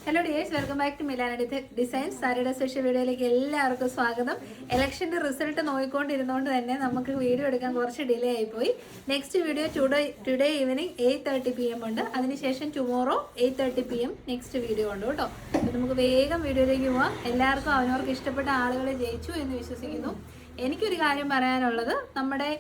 Hello dears, welcome back to Milana designs. സാരിയുടെ special വീഡിയോയിലേക്ക് എല്ലാവർക്കും സ്വാഗതം. ഇലക്ഷൻ്റെ റിസൾട്ട് നോക്കിക്കൊണ്ടിരുന്നതുകൊണ്ട് തന്നെ നമുക്ക് വീഡിയോ എടുക്കാൻ കുറച്ച് ഡിലേ ആയിപ്പോയി. Next video today evening 8:30 PM ഉണ്ട്. അതിനുശേഷം ടുമോറോ 8:30 PM നെക്സ്റ്റ് വീഡിയോ ഉണ്ട് കേട്ടോ. അപ്പോൾ നമുക്ക് വേഗം വീഡിയോയിലേക്ക് പോവാം. എല്ലാവർക്കും അവനവർക്ക് ഇഷ്ടപ്പെട്ട ആളുകളെ ജയിച്ചു എന്ന് വിശ്വസിക്കുന്നു. എനിക്കൊരു കാര്യം പറയാനുള്ളത്, നമ്മുടെ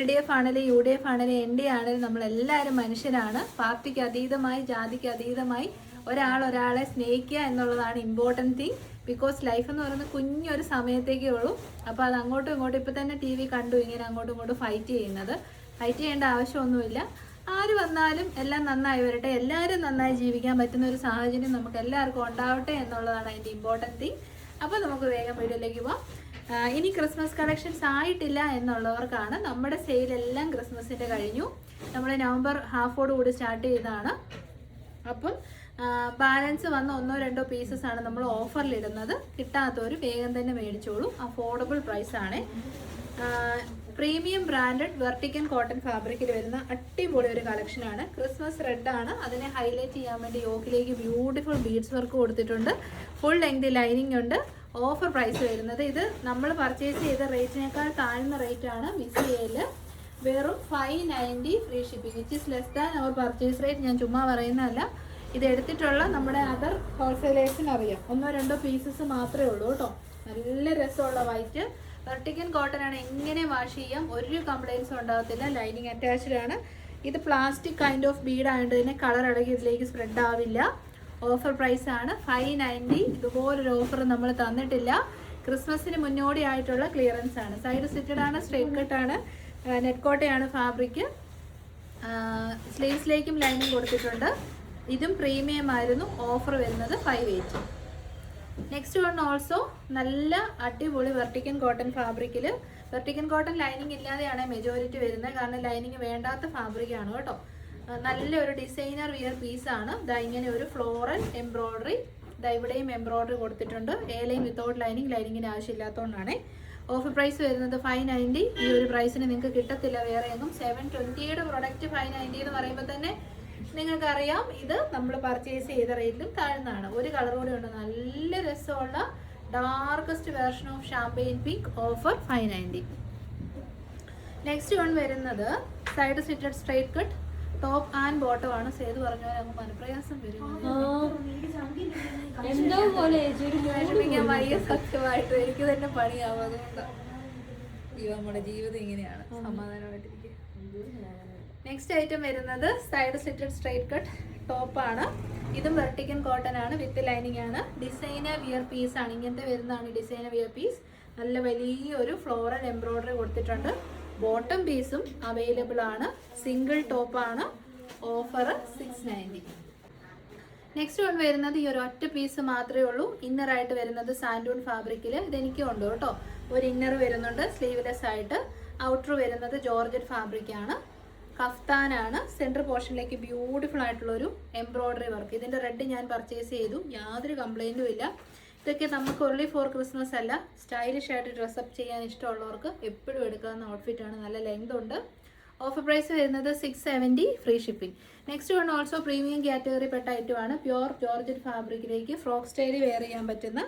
LDF ആണെങ്കിലും UDF ആണെങ്കിലും ND ആണെങ്കിലും നമ്മളെല്ലാവരും മനുഷ്യരാണ്. പാർട്ടിക്ക് അതീതമായി, ജാതിക്ക് അതീതമായി ഒരാളെ സ്നേഹിക്കുക എന്നുള്ളതാണ് ഇമ്പോർട്ടൻറ്റ് തിങ്. ബിക്കോസ് ലൈഫ് എന്ന് പറയുന്നത് കുഞ്ഞൊരു സമയത്തേക്കേ ഉള്ളൂ. അപ്പോൾ അത് അങ്ങോട്ടും ഇങ്ങോട്ടും ഇപ്പോൾ തന്നെ TV കണ്ടു ഇങ്ങനെ അങ്ങോട്ടും ഇങ്ങോട്ടും ഫൈറ്റ് ചെയ്യേണ്ട ആവശ്യമൊന്നുമില്ല. ആര് വന്നാലും എല്ലാം നന്നായി വരട്ടെ, എല്ലാവരും നന്നായി ജീവിക്കാൻ പറ്റുന്ന ഒരു സാഹചര്യം നമുക്ക് എല്ലാവർക്കും ഉണ്ടാവട്ടെ എന്നുള്ളതാണ് അതിൻ്റെ ഇമ്പോർട്ടൻറ്റ് തിങ്. അപ്പോൾ നമുക്ക് വേഗം വീഡിയോയിലേക്ക് പോവാം. ഇനി ക്രിസ്മസ് കളക്ഷൻസ് ആയിട്ടില്ല എന്നുള്ളവർക്കാണ്. നമ്മുടെ സെയിലെല്ലാം ക്രിസ്മസിൻ്റെ കഴിഞ്ഞു. നമ്മൾ നവംബർ ഹാഫോട് കൂടി സ്റ്റാർട്ട് ചെയ്തതാണ്. അപ്പം ബാലൻസ് വന്ന 1-2 പീസസ് ആണ് നമ്മൾ ഓഫറിലിടുന്നത്. കിട്ടാത്തവർ വേഗം തന്നെ മേടിച്ചോളൂ. അഫോർഡബിൾ പ്രൈസാണ്. പ്രീമിയം ബ്രാൻഡഡ് വെർട്ടിക്കൻ കോട്ടൺ ഫാബ്രിക്കിൽ വരുന്ന അടിപൊളി ഒരു കളക്ഷനാണ്. ക്രിസ്മസ് റെഡാണ്. അതിനെ ഹൈലൈറ്റ് ചെയ്യാൻ വേണ്ടി യോക്കിലേക്ക് ബ്യൂട്ടിഫുൾ ബീഡ്സ് വർക്ക് കൊടുത്തിട്ടുണ്ട്. ഫുൾ ലെങ്ത് ലൈനിങ് ഉണ്ട്. ഓഫർ പ്രൈസ് വരുന്നത്, ഇത് നമ്മൾ പർച്ചേസ് ചെയ്ത റേറ്റിനേക്കാൾ താഴ്ന്ന റേറ്റാണ് വിസിയയിൽ. വെറും 590 free shipping, which is less than our purchase rate. ഞാൻ ചുമ്മാ പറയുന്നതല്ല, ഇത് എടുത്തിട്ടുള്ള നമ്മുടെ അതർ ഹോൾസെയിലേഴ്സിന് അറിയാം. 1-2 പീസസ് മാത്രമേ ഉള്ളൂ കേട്ടോ. നല്ല രസമുള്ള വൈറ്റ് വെർട്ടിക്കൻ കോട്ടൺ ആണ്. എങ്ങനെ വാഷ് ചെയ്യാം, ഒരു കംപ്ലൈൻസും ഉണ്ടാകത്തില്ല. ലൈനിങ് അറ്റാച്ച്ഡ് ആണ്. ഇത് പ്ലാസ്റ്റിക് കൈൻഡ് ഓഫ് ബീഡ് ആയതുകൊണ്ട് തന്നെ കളർ അടങ്ങി ഇതിലേക്ക് സ്പ്രെഡ് ആവില്ല. ഓഫർ പ്രൈസ് ആണ് 590. ഇതുപോലൊരു ഓഫർ നമ്മൾ തന്നിട്ടില്ല. ക്രിസ്മസിന് മുന്നോടിയായിട്ടുള്ള ക്ലിയറൻസ് ആണ്. സൈഡ് സ്റ്റിച്ചഡ് ആണ്, സ്ട്രേറ്റ് കട്ടാണ്, നെറ്റ് കോട്ടയാണ് ഫാബ്രിക്. സ്ലീവ്സിലേക്കും ലൈനിങ് കൊടുത്തിട്ടുണ്ട്. ഇതും പ്രീമിയം ആയിരുന്നു. ഓഫർ വരുന്നത് 580. നെക്സ്റ്റ് വൺ ഓൾസോ നല്ല അടിപൊളി വെർട്ടിക്കൻ കോട്ടൺ ഫാബ്രിക്കിൽ. വെർട്ടിക്കൻ കോട്ടൺ ലൈനിങ് ഇല്ലാതെയാണ് മെജോറിറ്റി വരുന്നത്, കാരണം ലൈനിങ് വേണ്ടാത്ത ഫാബ്രിക്കാണ് കേട്ടോ. നല്ലൊരു ഡിസൈനർ വിയർ പീസാണ്. ഇതാ ഇങ്ങനെ ഒരു ഫ്ലോറൽ എംബ്രോയ്ഡറി, ഇതാ ഇവിടെയും എംബ്രോയ്ഡറി കൊടുത്തിട്ടുണ്ട്. ലൈൻ വിത്തൗട്ട് ലൈനിങ്, ലൈനിങ്ങിന് ആവശ്യമില്ലാത്തതുകൊണ്ടാണ്. ഓഫർ പ്രൈസ് വരുന്നത് 590. ഈ ഒരു പ്രൈസിന് നിങ്ങൾക്ക് കിട്ടത്തില്ല വേറെ എങ്ങും. 720യുടെ പ്രൊഡക്റ്റ് 590 എന്ന് പറയുമ്പോൾ തന്നെ നിങ്ങൾക്കറിയാം ഇത് നമ്മൾ പർച്ചേസ് ചെയ്ത റേറ്റിലും താഴ്ന്നതാണ്. ഒരു കളർ കൂടെ ഉണ്ട്, നല്ല രസമുള്ള darkest version of champagne pink. Offer 590. Next one വരുന്നത് side stitched straight cut top and bottom ആണ്. സേതു പറഞ്ഞ പോലെ നമുക്ക് മനപ്രയാസം വരും. വിഷമിക്കാൻ വയ്യ സത്യമായിട്ട്, എനിക്ക് തന്നെ പണിയാവും. അതുകൊണ്ടാണ് നമ്മുടെ ജീവിതം ഇങ്ങനെയാണ്. സമാധാനമായിട്ടിരിക്കുക. നെക്സ്റ്റ് ഐറ്റം വരുന്നത് സൈഡ് സ്റ്റിച്ചഡ് സ്ട്രൈറ്റ് കട്ട് ടോപ്പാണ്. ഇതും വെർട്ടിക്കൻ കോട്ടൺ ആണ്, വിത്ത് ലൈനിങ് ആണ്. ഡിസൈനർ വിയർ പീസ് ആണ്. ഇങ്ങനത്തെ വരുന്നതാണ് ഡിസൈനർ വിയർ പീസ്. നല്ല വലിയൊരു ഫ്ലോറൽ എംബ്രോയ്ഡറി കൊടുത്തിട്ടുണ്ട്. ബോട്ടം പീസും അവൈലബിൾ ആണ്. സിംഗിൾ ടോപ്പാണ്. ഓഫർ 690. നെക്സ്റ്റ് വൺ വരുന്നത് ഈ ഒരു ഒറ്റ പീസ് മാത്രമേ ഉള്ളൂ. ഇന്നറായിട്ട് വരുന്നത് സാൻഡൂൺ ഫാബ്രിക്കിൽ. ഇതെനിക്കും ഉണ്ട് കേട്ടോ. ഒരു ഇന്നർ വരുന്നുണ്ട് സ്ലീവ്ലെസ് ആയിട്ട്. ഔട്ടർ വരുന്നത് ജോർജറ്റ് ഫാബ്രിക് ആണ്. കഫ്താനാണ്. സെൻറ്റർ പോർഷനിലേക്ക് ബ്യൂട്ടിഫുൾ ആയിട്ടുള്ളൊരു എംബ്രോയ്ഡറി വർക്ക്. ഇതിൻ്റെ റെഡ് ഞാൻ പർച്ചേസ് ചെയ്തു, യാതൊരു കംപ്ലൈൻറ്റും ഇല്ല. ഇതൊക്കെ നമുക്ക് ഓൺലി ഫോർ ക്രിസ്മസ് അല്ല, സ്റ്റൈലിഷ് ആയിട്ട് ഡ്രസ്സപ്പ് ചെയ്യാൻ ഇഷ്ടമുള്ളവർക്ക് എപ്പോഴും എടുക്കാവുന്ന ഔട്ട്ഫിറ്റാണ്. നല്ല ലെങ്ത് ഉണ്ട്. ഓഫർ പ്രൈസ് വരുന്നത് 670 free shipping. Next one also premium category പെട്ട ഐറ്റമാണ്. പ്യുവർ ജോർജറ്റ് ഫാബ്രിക്കിലേക്ക് ഫ്രോക്ക് സ്റ്റൈൽ വെയർ ചെയ്യാൻ പറ്റുന്ന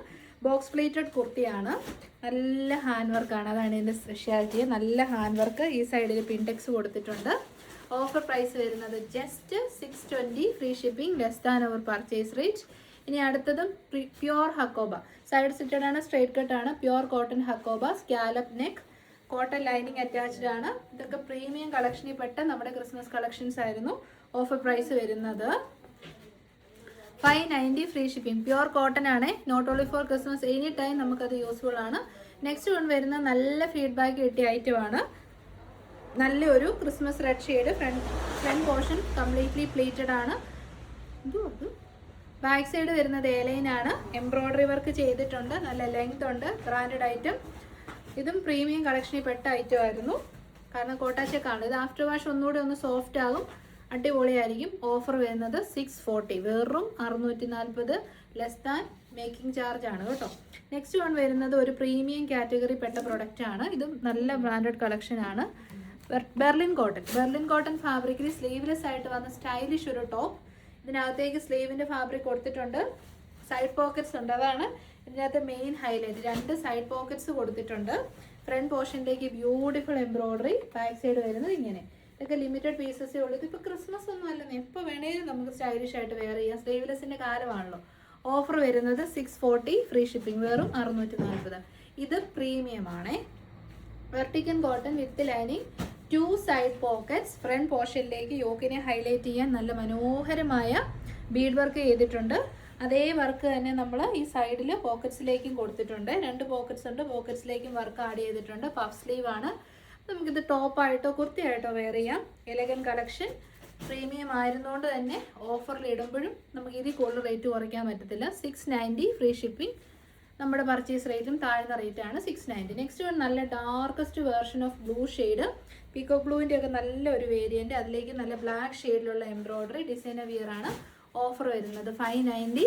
ബോക്സ് പ്ലേറ്റഡ് കുർത്തിയാണ്. നല്ല ഹാൻഡ് വർക്കാണ്, അതാണ് ഇതിൻ്റെ സ്പെഷ്യാലിറ്റി. നല്ല ഹാൻഡ് വർക്ക്. ഈ സൈഡിൽ പിൻടെക്സ് കൊടുത്തിട്ടുണ്ട്. ഓഫർ പ്രൈസ് വരുന്നത് just 620 free shipping, less than our purchase rate. ഇനി അടുത്തതും പ്യുവർ ഹക്കോബ. സൈഡ് സ്റ്റിച്ചഡ് ആണ്, സ്ട്രേറ്റ് കട്ട് ആണ്. Pure cotton hakoba, scallop neck, cotton lining attached ആണ്. ഇതൊക്കെ പ്രീമിയം കളക്ഷനിൽ പെട്ട നമ്മുടെ ക്രിസ്മസ് കളക്ഷൻസ് ആയിരുന്നു. ഓഫർ പ്രൈസ് വരുന്നത് 590 ഫ്രീ ഷിപ്പിംഗ്. പ്യുവർ കോട്ടൺ ആണ്, not only for Christmas, any time നമുക്കത് യൂസ്ഫുൾ ആണ്. നെക്സ്റ്റ് വൺ വരുന്ന നല്ല ഫീഡ്ബാക്ക് കിട്ടിയ ഐറ്റമാണ്. നല്ലൊരു Christmas red shade. Front portion completely pleated ആണ്. ബാക്ക് സൈഡ് വരുന്നത് ലൈൻ ആണ്. എംബ്രോയ്ഡറി വർക്ക് ചെയ്തിട്ടുണ്ട്. നല്ല ലെങ്ത് ഉണ്ട്. Branded item. ഇതും പ്രീമിയം കളക്ഷനിൽ പെട്ട ഐറ്റം ആയിരുന്നു, കാരണം കോട്ടാച്ചക്കാണ്. ഇത് ആഫ്റ്റർ വാഷ് ഒന്നുകൂടി ഒന്ന് സോഫ്റ്റ് ആകും, അടിപൊളിയായിരിക്കും. ഓഫർ വരുന്നത് 640, വെറും 640, ലെസ് ദാൻ മേക്കിംഗ് ചാർജ് ആണ് കേട്ടോ. നെക്സ്റ്റ് വൺ വരുന്നത് ഒരു പ്രീമിയം കാറ്റഗറി പെട്ട പ്രൊഡക്റ്റ് ആണ്. ഇതും നല്ല ബ്രാൻഡഡ് കളക്ഷൻ ആണ്. ബെർലിൻ കോട്ടൺ ഫാബ്രിക്കിൽ സ്ലീവ്ലെസ് ആയിട്ട് വന്ന സ്റ്റൈലിഷ് ഒരു ടോപ്പ്. ഇതിനകത്തേക്ക് സ്ലീവിൻ്റെ ഫാബ്രിക് കൊടുത്തിട്ടുണ്ട്. സൈഡ് പോക്കറ്റ്സ് ഉണ്ട്, അതാണ് ഇതിനകത്ത് മെയിൻ ഹൈലൈറ്റ്. 2 സൈഡ് പോക്കറ്റ്സ് കൊടുത്തിട്ടുണ്ട്. ഫ്രണ്ട് പോർഷനിലേക്ക് ബ്യൂട്ടിഫുൾ എംബ്രോയിഡറി, ബാക്ക് സൈഡ് വരുന്നത് ഇങ്ങനെ. ഇതൊക്കെ ലിമിറ്റഡ് പീസസേ ഉള്ളൂ. ഇതിപ്പോൾ ക്രിസ്മസ് ഒന്നും അല്ലെന്ന്, എപ്പോൾ വേണേലും നമുക്ക് സ്റ്റൈലിഷ് ആയിട്ട് വെയർ ചെയ്യാം. സ്ലീവ്ലെസ്സിൻ്റെ കാലമാണല്ലോ. ഓഫർ വരുന്നത് 640, ഫ്രീ ഷിപ്പിംഗ്, വെറും 640. ഇത് പ്രീമിയം ആണേ. വെർട്ടിക്കൻ cotton with lining, 2 side pockets. Front പോർഷനിലേക്ക് യോക്കിനെ ഹൈലൈറ്റ് ചെയ്യാൻ നല്ല മനോഹരമായ ബീഡ് വർക്ക് ചെയ്തിട്ടുണ്ട്. അതേ വർക്ക് തന്നെ നമ്മൾ ഈ സൈഡിൽ പോക്കറ്റ്സിലേക്കും കൊടുത്തിട്ടുണ്ട്. 2 പോക്കറ്റ്സ് ഉണ്ട്, പോക്കറ്റ്സിലേക്കും വർക്ക് ആഡ് ചെയ്തിട്ടുണ്ട്. പഫ് സ്ലീവ് ആണ്. നമുക്കിത് ടോപ്പായിട്ടോ കുർത്തിയായിട്ടോ വെയർ ചെയ്യാം. എലഗൻ കളക്ഷൻ, പ്രീമിയം ആയിരുന്നുകൊണ്ട് തന്നെ ഓഫറിൽ ഇടുമ്പോഴും നമുക്ക് ഇതിൽ കൂടുതൽ റേറ്റ് കുറയ്ക്കാൻ പറ്റത്തില്ല. 690, ഫ്രീ ഷിപ്പിംഗ്. നമ്മുടെ പർച്ചേസ് റേറ്റും താഴ്ന്ന റേറ്റാണ് 690. നെക്സ്റ്റ് വൺ നല്ല darkest version of blue shade, peacock ബ്ലൂവിൻ്റെ ഒക്കെ നല്ലൊരു വേരിയൻറ്റ്. അതിലേക്ക് നല്ല ബ്ലാക്ക് ഷെയ്ഡിലുള്ള എംബ്രോയിഡറി, ഡിസൈനർ വിയർ ആണ്. ഓഫർ വരുന്നത് 590,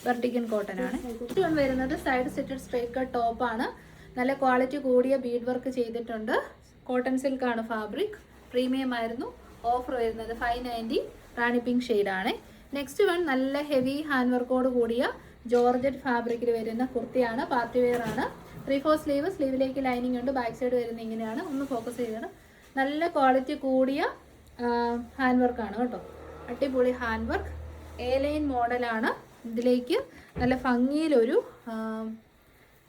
വെർട്ടിക്കൻ കോട്ടൺ ആണ്. നെക്സ്റ്റ് വൺ വരുന്നത് സൈഡ് സെറ്റഡ് സ്ട്രൈറ്റ് കട്ട് ടോപ്പാണ്. നല്ല ക്വാളിറ്റി കൂടിയ ബീഡ് വർക്ക് ചെയ്തിട്ടുണ്ട്. കോട്ടൺ സിൽക്കാണ് ഫാബ്രിക്, പ്രീമിയം ആയിരുന്നു. ഓഫർ വരുന്നത് 590, റാണി പിങ്ക് ഷെയ്ഡാണ്. നെക്സ്റ്റ് വൺ നല്ല ഹെവി ഹാൻഡ് വർക്കോട് കൂടിയ ജോർജറ്റ് ഫാബ്രിക്കിൽ വരുന്ന കുർത്തിയാണ്, പാർട്ടി വെയർ ആണ്. 3/4 സ്ലീവ്, സ്ലീവിലേക്ക് ലൈനിങ് ഉണ്ട്. ബാക്ക് സൈഡ് വരുന്ന ഇങ്ങനെയാണ്. ഒന്ന് ഫോക്കസ് ചെയ്യണം. നല്ല ക്വാളിറ്റി കൂടിയ ഹാൻഡ് വർക്കാണ് കേട്ടോ, അടിപൊളി ഹാൻഡ് വർക്ക്. എ ലൈൻ മോഡലാണ്. ഇതിലേക്ക് നല്ല ഭംഗിയിലൊരു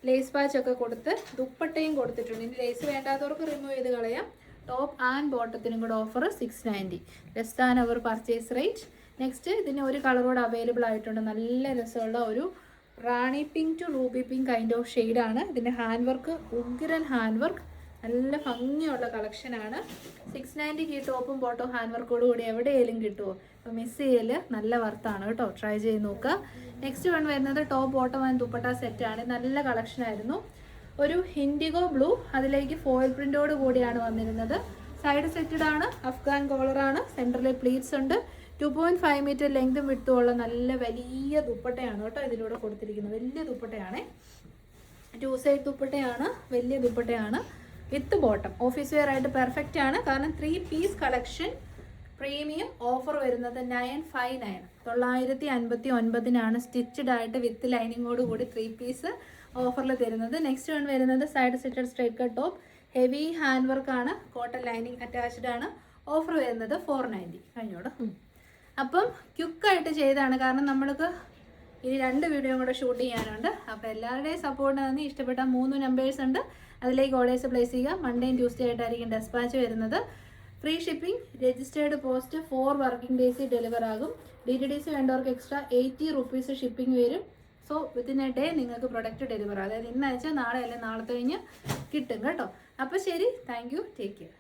ലേസ് പാച്ചൊക്കെ കൊടുത്ത് ദുപ്പട്ടയും കൊടുത്തിട്ടുണ്ട്. ഇനി ലേസ് വേണ്ടാത്തവർക്ക് റിമൂവ് ചെയ്ത് കളയാം. ടോപ്പ് ആൻഡ് ബോട്ടത്തിനും കൂടെ offer 690, less than our purchase rate. Next ഇതിന് ഒരു കളറോട് അവൈലബിൾ ആയിട്ടുണ്ട്. നല്ല രസമുള്ള ഒരു Rani pink to ruby pink kind of ഷെയ്ഡാണ്. ഇതിൻ്റെ ഹാൻഡ് വർക്ക് ഉഗ്രൻ ഹാൻഡ് വർക്ക്, നല്ല ഭംഗിയുള്ള കളക്ഷനാണ്. 690 ഈ ടോപ്പും ബോട്ടോ ഹാൻഡ് വർക്കോട് കൂടി എവിടെയെങ്കിലും കിട്ടുമോ? അപ്പോൾ മിസ് ചെയ്യൽ, നല്ല വർത്താണ് കേട്ടോ, ട്രൈ ചെയ്ത് നോക്കുക. നെക്സ്റ്റ് വൺ വരുന്നത് ടോപ്പ് ബോട്ടം ആൻഡ് ദുപ്പട്ട സെറ്റാണ്. നല്ല കളക്ഷനായിരുന്നു. ഒരു ഇൻഡിഗോ ബ്ലൂ, അതിലേക്ക് ഫോയിൽ പ്രിൻ്റോട് കൂടിയാണ് വന്നിരുന്നത്. സൈഡ് സെറ്റഡ് ആണ്, അഫ്ഗാൻ കോളറാണ്, സെൻറ്ററിൽ പ്ലീറ്റ്സ് ഉണ്ട്. 2.5 മീറ്റർ ലെങ്തും വിട്ടുമുള്ള നല്ല വലിയ ദുപ്പട്ടയാണ് കേട്ടോ ഇതിലൂടെ കൊടുത്തിരിക്കുന്നത്. വലിയ ദുപ്പട്ടയാണ്, 2 സൈഡ് ദുപ്പട്ടയാണ്, വലിയ ദുപ്പട്ടയാണ്. വിത്ത് ബോട്ടം ഓഫീസ് വെയർ ആയിട്ട് പെർഫെക്റ്റ് ആണ്. കാരണം 3 പീസ് കളക്ഷൻ, പ്രീമിയം. ഓഫർ വരുന്നത് 959, 959 സ്റ്റിച്ചഡ് ആയിട്ട് വിത്ത് ലൈനിങ്ങോട് കൂടി 3 പീസ് ഓഫറിൽ തരുന്നത്. നെക്സ്റ്റ് വൺ വരുന്നത് സൈഡ് സെറ്റഡ് straight cut top, heavy hand work ആണ്, കോട്ടൺ ലൈനിങ് അറ്റാച്ച്ഡ് ആണ്. ഓഫർ വരുന്നത് 490. കഴിഞ്ഞോട്. അപ്പം ക്വിക്കായിട്ട് ചെയ്താണ്, കാരണം നമ്മൾക്ക് ഇനി 2 വീഡിയോ കൂടെ ഷൂട്ട് ചെയ്യാനുണ്ട്. അപ്പോൾ എല്ലാവരുടെയും സപ്പോർട്ട് നന്ദി. ഇഷ്ടപ്പെട്ട 3 നമ്പേഴ്സ് ഉണ്ട്, അതിലേക്ക് ഓർഡേഴ്സ് പ്ലേസ് ചെയ്യുക. മൺഡേയും ട്യൂസ്ഡേ ആയിട്ടായിരിക്കും ഡെസ്പാച്ച് വരുന്നത്. Free shipping, registered post 4 working ഡേയ്സിൽ ഡെലിവർ ആകും. DTDC വേണ്ടവർക്ക് എക്സ്ട്രാ 80 റുപ്പീസ് ഷിപ്പിംഗ് വരും. സോ വിത്തിൻ എ ഡേ നിങ്ങൾക്ക് പ്രൊഡക്റ്റ് ഡെലിവർ ആകും. അതായത് ഇന്ന് അയച്ചാൽ നാളെ അല്ലെങ്കിൽ നാളത്തെ കഴിഞ്ഞ് കിട്ടും കേട്ടോ. അപ്പോൾ ശരി, താങ്ക് യു, ടേക്ക് കെയർ.